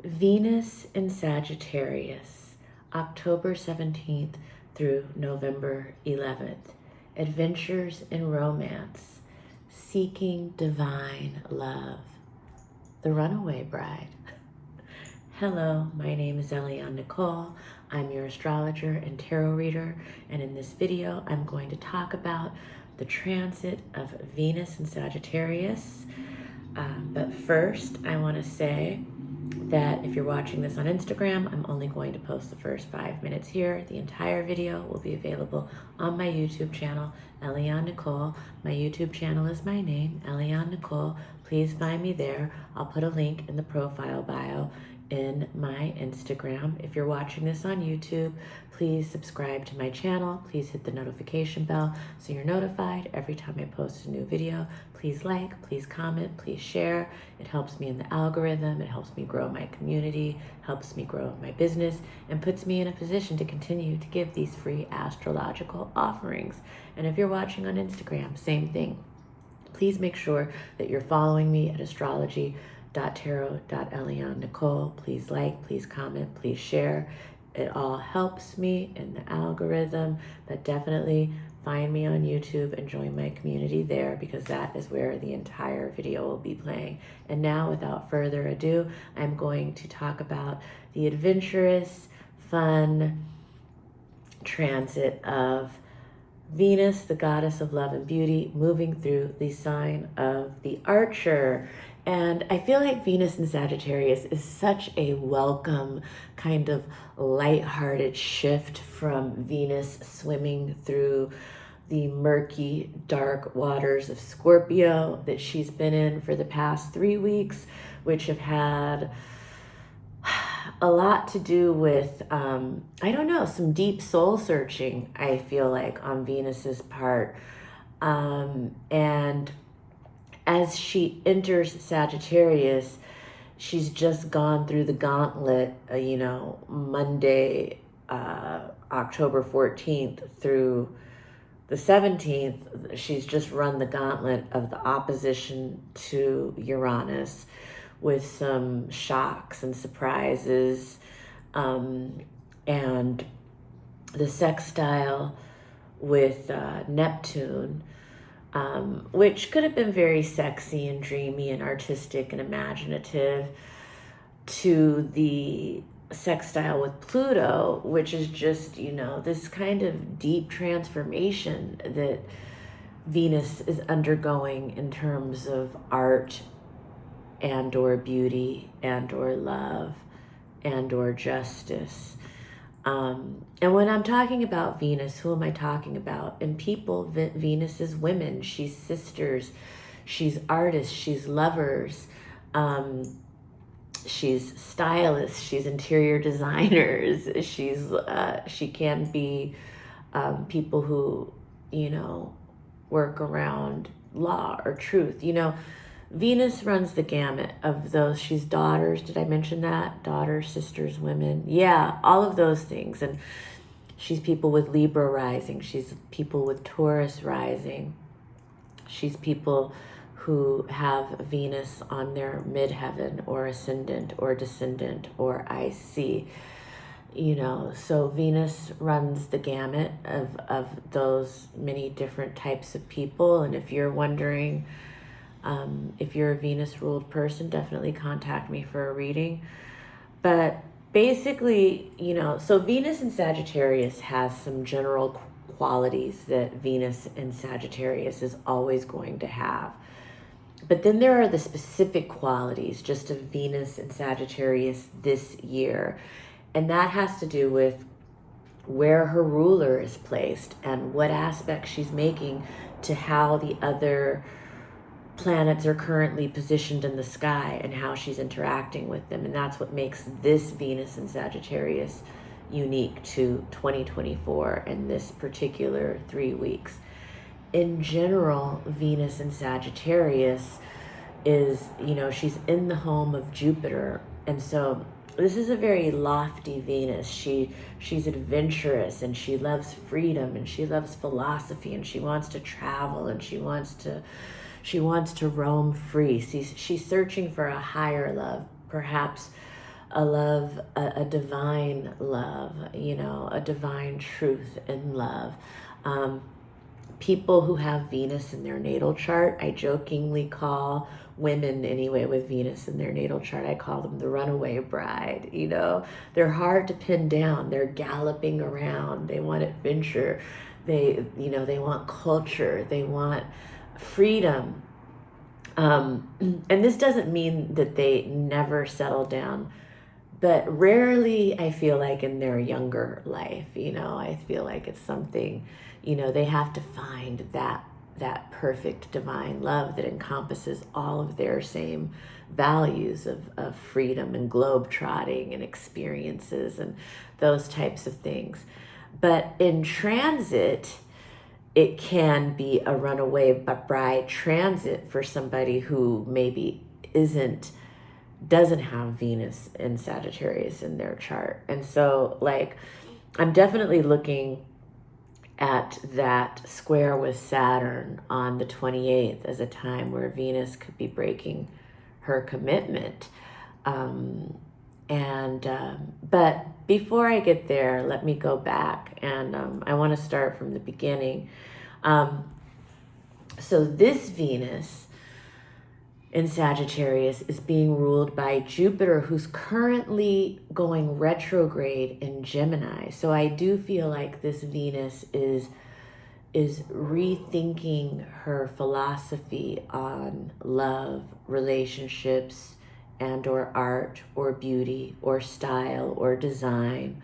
Venus in Sagittarius, October 17th through November 11th. Adventures in romance, seeking divine love. The Runaway Bride. Hello, my name is Eliane Nicole. I'm your astrologer and tarot reader, and in this video, I'm going to talk about the transit of Venus in Sagittarius. But first, I want to say that if you're watching this on Instagram, I'm only going to post the first 5 minutes here. The entire video will be available on my YouTube channel, Eliane Nicole. My YouTube channel is my name, Eliane Nicole. Please find me there. I'll put a link in the profile bio in my Instagram. If you're watching this on YouTube, please subscribe to my channel. Please hit the notification bell so you're notified every time I post a new video. Please like, please comment, please share. It helps me in the algorithm. It helps me grow my community, helps me grow my business, and puts me in a position to continue to give these free astrological offerings. And if you're watching on Instagram, same thing. Please make sure that you're following me at astrology.tarot.Eliane Nicole. Please like, please comment, please share. It all helps me in the algorithm, but definitely find me on YouTube and join my community there, because that is where the entire video will be playing. And now, without further ado, I'm going to talk about the adventurous, fun transit of Venus, the goddess of love and beauty, moving through the sign of the Archer. And I feel like Venus in Sagittarius is such a welcome, kind of lighthearted shift from Venus swimming through the murky, dark waters of Scorpio that she's been in for the past 3 weeks, which have had a lot to do with, I don't know, some deep soul searching, I feel like, on Venus's part. And as she enters Sagittarius, she's just gone through the gauntlet, Monday, October 14th through the 17th. She's just run the gauntlet of the opposition to Uranus, with some shocks and surprises, and the sextile with Neptune, which could have been very sexy and dreamy and artistic and imaginative, to the sextile with Pluto, which is just, this kind of deep transformation that Venus is undergoing in terms of art and or beauty and or love and or justice. And when I'm talking about Venus, who am I talking about? And people, Venus is women. She's sisters. She's artists. She's lovers. She's stylists. She's interior designers. She can be people who, work around law or truth. Venus runs the gamut of those. She's daughters. Did I mention that? Daughters, sisters, women. Yeah, all of those things. And she's people with Libra rising. She's people with Taurus rising. She's people who have Venus on their midheaven or ascendant or descendant or IC. So Venus runs the gamut of those many different types of people. And if you're wondering, if you're a Venus-ruled person, definitely contact me for a reading. But basically, so Venus in Sagittarius has some general qualities that Venus in Sagittarius is always going to have. But then there are the specific qualities just of Venus in Sagittarius this year. And that has to do with where her ruler is placed and what aspect she's making to how the other planets are currently positioned in the sky and how she's interacting with them. And that's what makes this Venus in Sagittarius unique to 2024 and this particular 3 weeks. In general, Venus in Sagittarius is, she's in the home of Jupiter. And so this is a very lofty Venus. She's adventurous, and she loves freedom, and she loves philosophy, and she wants to travel, and she wants to roam free. She's searching for a higher love, perhaps a love, a divine love, you know, a divine truth in love. People who have Venus in their natal chart, I jokingly call women anyway with Venus in their natal chart, I call them the runaway bride. You know, they're hard to pin down. They're galloping around. They want adventure. You know, they want culture. They want freedom. And this doesn't mean that they never settle down, but rarely, I feel like in their younger life, you know, I feel like it's something, you know, they have to find that perfect divine love that encompasses all of their same values of freedom and globe trotting and experiences and those types of things. But in transit, it can be a runaway bride transit for somebody who maybe doesn't have Venus in Sagittarius in their chart. And so, like, I'm definitely looking at that square with Saturn on the 28th as a time where Venus could be breaking her commitment. But before I get there, let me go back, and I want to start from the beginning. So this Venus in Sagittarius is being ruled by Jupiter, who's currently going retrograde in Gemini. So I do feel like this Venus is rethinking her philosophy on love, relationships, and or art or beauty or style or design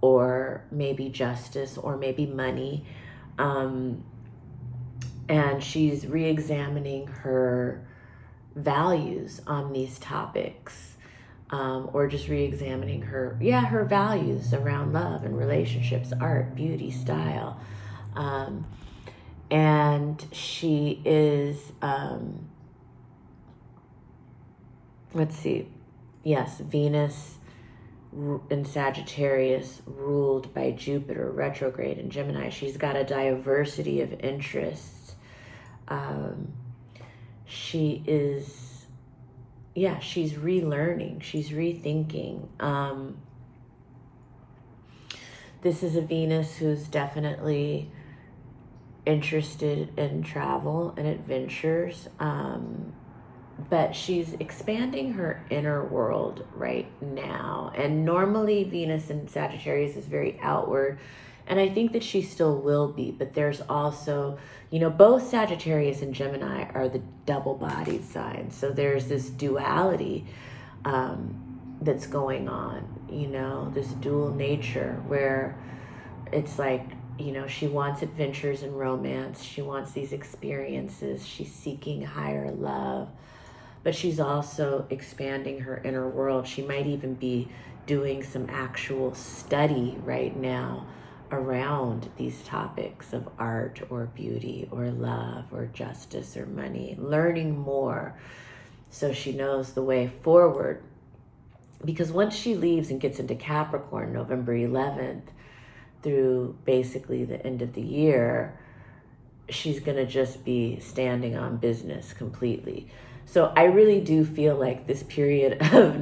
or maybe justice or maybe money. And she's re-examining her values on these topics, or just re-examining her values around love and relationships, art, beauty, style. And she is, Venus in Sagittarius ruled by Jupiter retrograde in Gemini. She's got a diversity of interests. She is, she's relearning, she's rethinking. This is a Venus who's definitely interested in travel and adventures, but she's expanding her inner world right now. And normally Venus in Sagittarius is very outward, and I think that she still will be, but there's also, you know, both Sagittarius and Gemini are the double-bodied signs. So there's this duality that's going on, you know, this dual nature where it's like, you know, she wants adventures and romance. She wants these experiences. She's seeking higher love, but she's also expanding her inner world. She might even be doing some actual study right now around these topics of art or beauty or love or justice or money, learning more so she knows the way forward. Because once she leaves and gets into Capricorn, November 11th, through basically the end of the year, she's going to just be standing on business completely. So I really do feel like this period of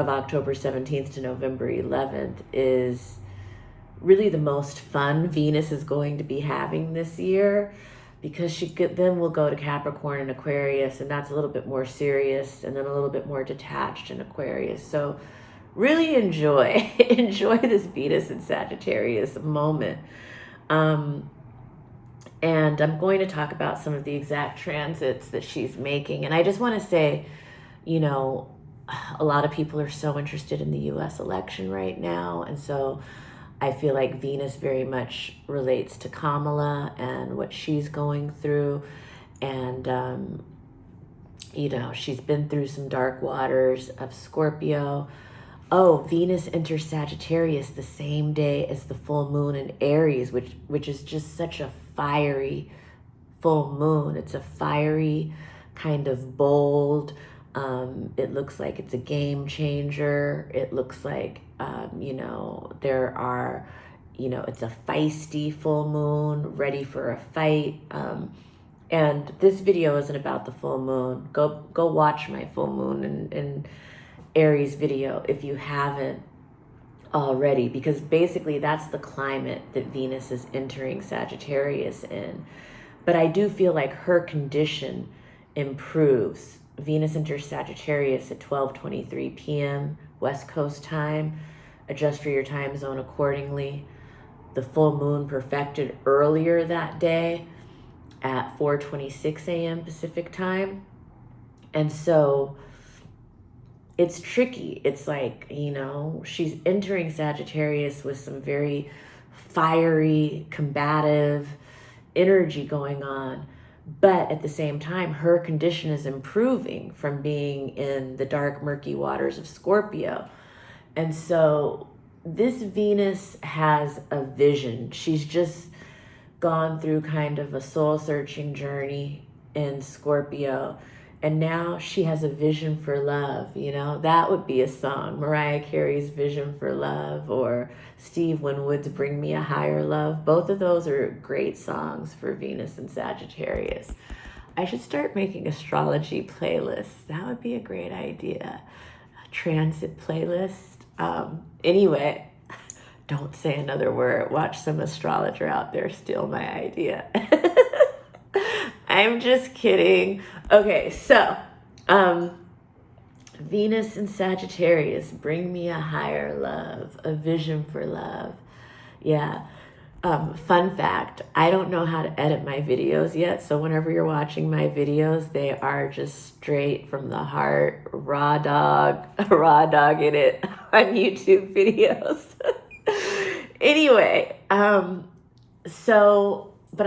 October 17th to November 11th is really the most fun Venus is going to be having this year, because she then will go to Capricorn and Aquarius, and that's a little bit more serious, and then a little bit more detached in Aquarius. So really enjoy this Venus in Sagittarius moment. And I'm going to talk about some of the exact transits that she's making. And I just want to say, you know, a lot of people are so interested in the US election right now. And so I feel like Venus very much relates to Kamala and what she's going through. And, you know, she's been through some dark waters of Scorpio. Oh, Venus enters Sagittarius the same day as the full moon in Aries, which is just such a fiery full moon. It's a fiery, kind of bold. It looks like it's a game changer. It looks like, you know, it's a feisty full moon, ready for a fight. And this video isn't about the full moon. Go watch my full moon Aries video if you haven't already, because basically that's the climate that Venus is entering Sagittarius in. But I do feel like her condition improves. Venus enters Sagittarius at 12:23 p.m. West Coast time. Adjust for your time zone accordingly. The full moon perfected earlier that day at 4:26 a.m. Pacific time. And so it's tricky. It's like, you know, she's entering Sagittarius with some very fiery, combative energy going on. But at the same time, her condition is improving from being in the dark, murky waters of Scorpio. And so this Venus has a vision. She's just gone through kind of a soul-searching journey in Scorpio. And now she has a vision for love, you know? That would be a song. Mariah Carey's Vision for Love, or Steve Winwood's Bring Me a Higher Love. Both of those are great songs for Venus and Sagittarius. I should start making astrology playlists. That would be a great idea. A transit playlist. Anyway, don't say another word. Watch some astrologer out there steal my idea. I'm just kidding. Okay, so Venus and Sagittarius, bring me a higher love, a vision for love. Yeah. Fun fact, I don't know how to edit my videos yet, so whenever you're watching my videos, they are just straight from the heart, raw dog in it on YouTube videos. Anyway, but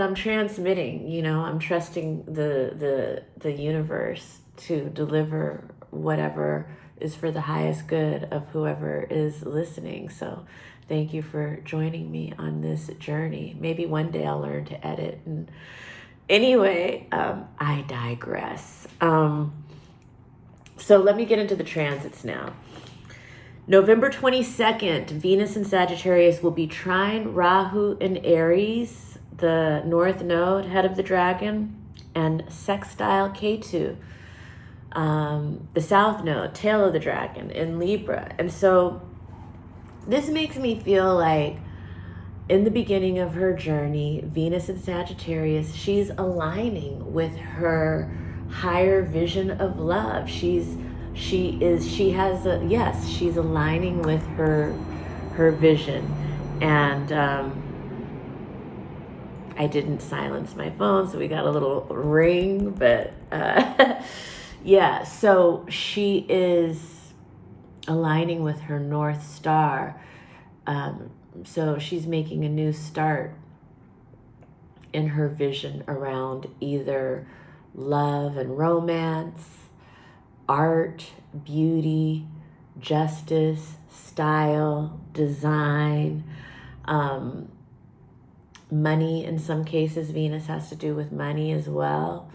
I'm transmitting, you know, I'm trusting the universe to deliver whatever is for the highest good of whoever is listening. So thank you for joining me on this journey. Maybe one day I'll learn to edit. And anyway, I digress. So let me get into the transits now. November 22nd, Venus and Sagittarius will be trine Rahu in Aries, the North Node, head of the dragon, and sextile Ketu, the South Node, tail of the dragon, in Libra. And so this makes me feel like in the beginning of her journey, Venus and Sagittarius, she's aligning with her higher vision of love. She's aligning with her vision. And I didn't silence my phone, so we got a little ring, but yeah, so she is aligning with her North Star. So she's making a new start in her vision around either love and romance, art, beauty, justice, style, design, money. In some cases, Venus has to do with money as well.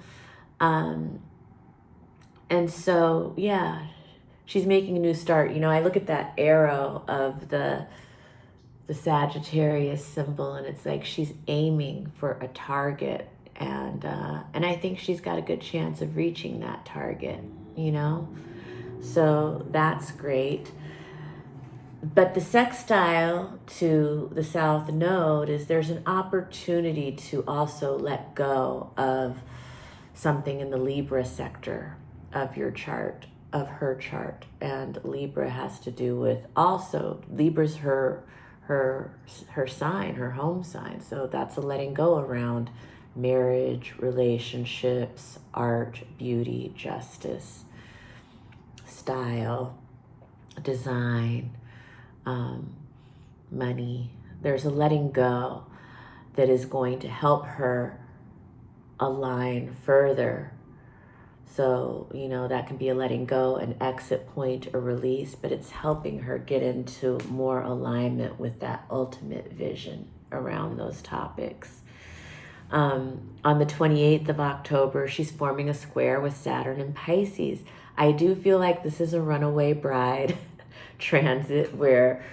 And so, yeah, she's making a new start. You know, I look at that arrow of the Sagittarius symbol, and it's like she's aiming for a target. And I think she's got a good chance of reaching that target, you know? So that's great. But the sextile to the South Node is there's an opportunity to also let go of something in the Libra sector of your chart, of her chart. And Libra has to do with also, Libra's her sign, her home sign. So that's a letting go around marriage, relationships, art, beauty, justice, style, design, money. There's a letting go that is going to help her align further. So, you know, that can be a letting go, an exit point, a release, but it's helping her get into more alignment with that ultimate vision around those topics. On the 28th of October, she's forming a square with Saturn in Pisces. I do feel like this is a runaway bride transit where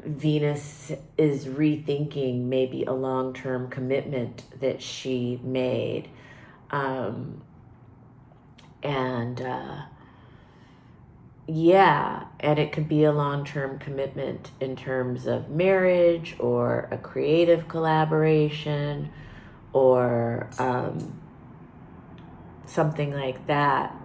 Venus is rethinking maybe a long-term commitment that she made. Yeah, and it could be a long-term commitment in terms of marriage or a creative collaboration or something like that.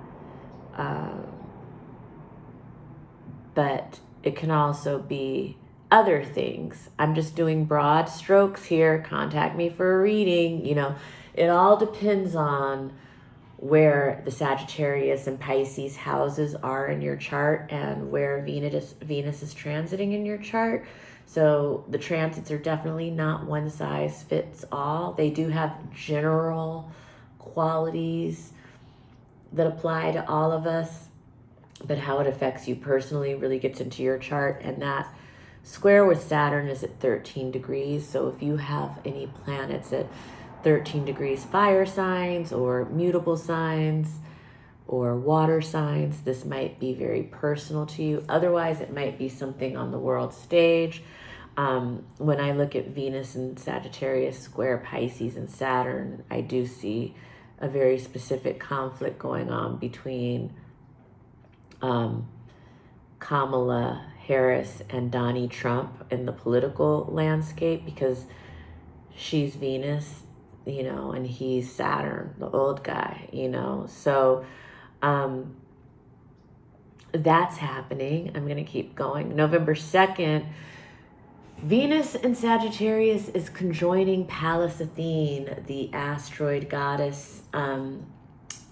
But it can also be other things. I'm just doing broad strokes here. Contact me for a reading. You know, it all depends on where the Sagittarius and Pisces houses are in your chart and where Venus is transiting in your chart. So the transits are definitely not one size fits all. They do have general qualities that apply to all of us, but how it affects you personally really gets into your chart. And that square with Saturn is at 13 degrees. So if you have any planets at 13 degrees fire signs or mutable signs or water signs, this might be very personal to you. Otherwise, it might be something on the world stage. When I look at Venus and Sagittarius square Pisces and Saturn, I do see a very specific conflict going on between Kamala Harris and Donnie Trump in the political landscape, because she's Venus, you know, and he's Saturn, the old guy, you know. So that's happening. I'm going to keep going. November 2nd, Venus in Sagittarius is conjoining Pallas Athene, the asteroid goddess,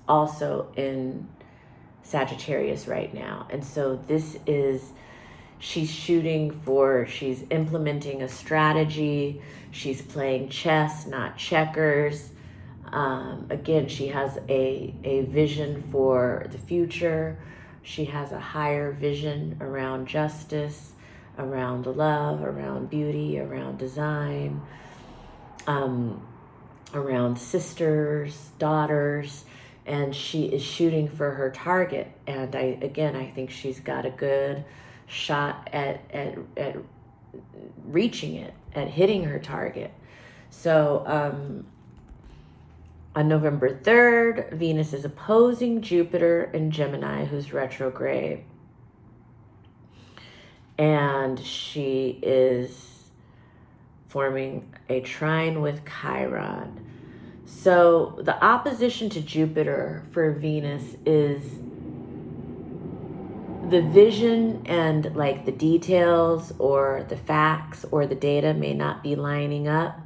also in Sagittarius right now. And so this is, she's implementing a strategy. She's playing chess, not checkers. Again, she has a vision for the future. She has a higher vision around justice, around love, around beauty, around design, around sisters, daughters, and she is shooting for her target. And I think she's got a good shot at reaching it, at hitting her target. So on November 3rd, Venus is opposing Jupiter in Gemini, who's retrograde. And she is forming a trine with Chiron. So the opposition to Jupiter for Venus is the vision, and like the details or the facts or the data may not be lining up.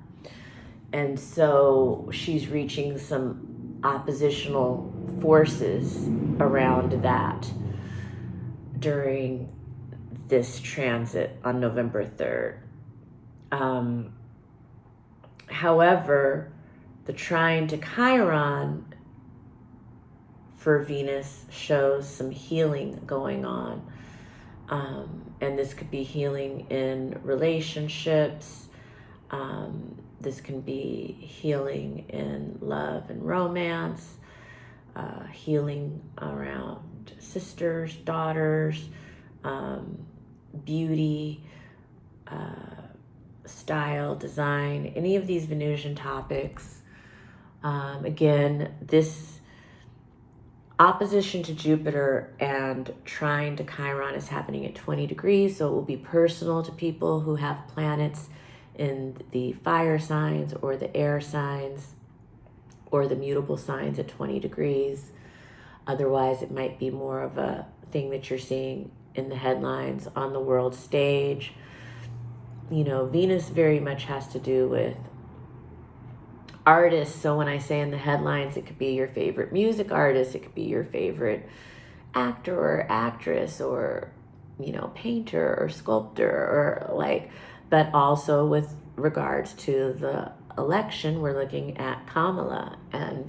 And so she's reaching some oppositional forces around that during this transit on November 3rd. However, the trine to Chiron for Venus shows some healing going on. And this could be healing in relationships. This can be healing in love and romance, healing around sisters, daughters, beauty, style, design, any of these Venusian topics. Again, this opposition to Jupiter and trine to Chiron is happening at 20 degrees, so it will be personal to people who have planets in the fire signs or the air signs or the mutable signs at 20 degrees. Otherwise, it might be more of a thing that you're seeing in the headlines on the world stage. You know, Venus very much has to do with artists. So when I say in the headlines, it could be your favorite music artist, it could be your favorite actor or actress, or, you know, painter or sculptor, or like, but also with regards to the election, we're looking at Kamala, and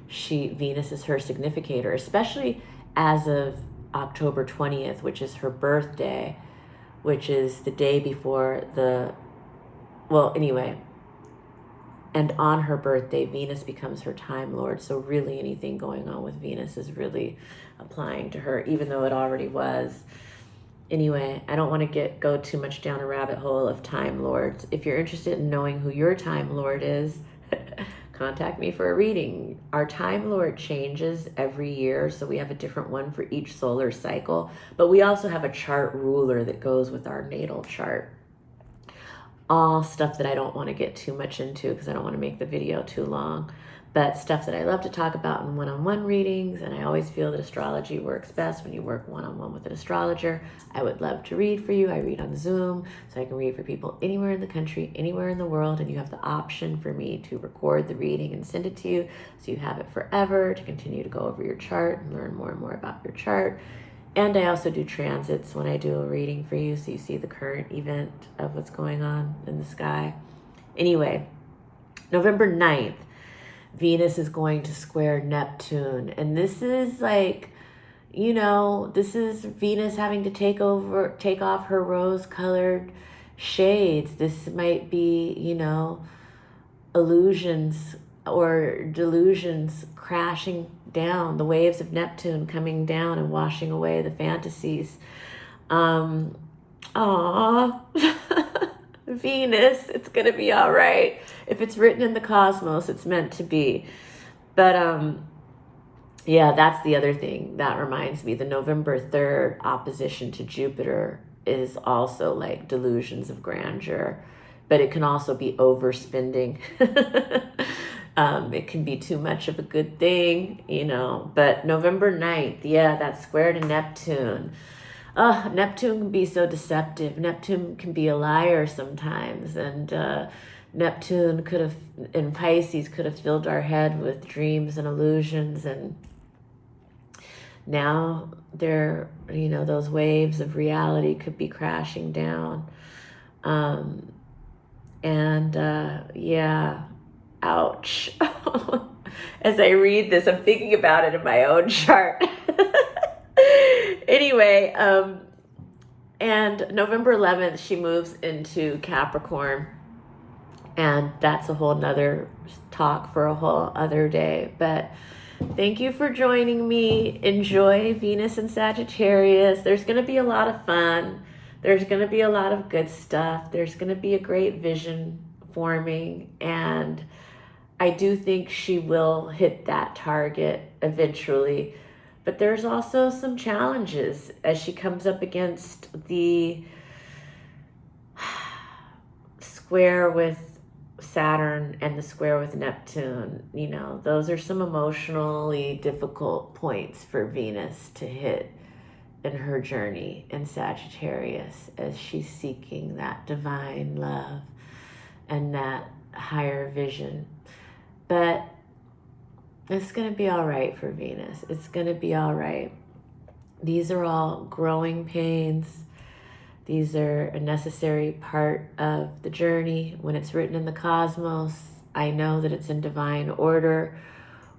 Venus is her significator, especially as of October 20th, which is her birthday, which is the day before and on her birthday, Venus becomes her time lord. So really anything going on with Venus is really applying to her, even though it already was. Anyway, I don't want to go too much down a rabbit hole of time lords. If you're interested in knowing who your time lord is, contact me for a reading. Our Time Lord changes every year, so we have a different one for each solar cycle, but we also have a chart ruler that goes with our natal chart. All stuff that I don't want to get too much into because I don't want to make the video too long, but stuff that I love to talk about in one-on-one readings, and I always feel that astrology works best when you work one-on-one with an astrologer. I would love to read for you. I read on Zoom, so I can read for people anywhere in the country, anywhere in the world, and you have the option for me to record the reading and send it to you, so you have it forever to continue to go over your chart and learn more and more about your chart. And I also do transits when I do a reading for you, so you see the current event of what's going on in the sky. Anyway, November 9th, Venus is going to square Neptune. And this is like, you know, this is Venus having to take off her rose-colored shades. This might be, you know, illusions or delusions crashing down, the waves of Neptune coming down and washing away the fantasies. Venus, it's gonna be all right. If it's written in the cosmos, it's meant to be. But yeah, that's the other thing that reminds me. The November 3rd opposition to Jupiter is also like delusions of grandeur, but it can also be overspending. It can be too much of a good thing, you know. But November 9th, yeah, that square to Neptune. Neptune can be so deceptive. Neptune can be a liar sometimes. And Neptune could have, in Pisces, could have filled our head with dreams and illusions. And now they're, you know, those waves of reality could be crashing down. Yeah, ouch. As I read this, I'm thinking about it in my own chart. Anyway, and November 11th, she moves into Capricorn. And that's a whole nother talk for a whole other day. But thank you for joining me. Enjoy Venus and Sagittarius. There's going to be a lot of fun. There's going to be a lot of good stuff. There's going to be a great vision forming. And I do think she will hit that target eventually. But there's also some challenges as she comes up against the square with Saturn and the square with Neptune. You know, those are some emotionally difficult points for Venus to hit in her journey in Sagittarius as she's seeking that divine love and that higher vision. But it's going to be all right for Venus. It's going to be all right. These are all growing pains. These are a necessary part of the journey. When it's written in the cosmos, I know that it's in divine order,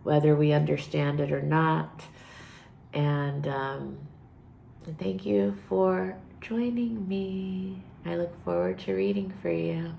whether we understand it or not. And thank you for joining me. I look forward to reading for you.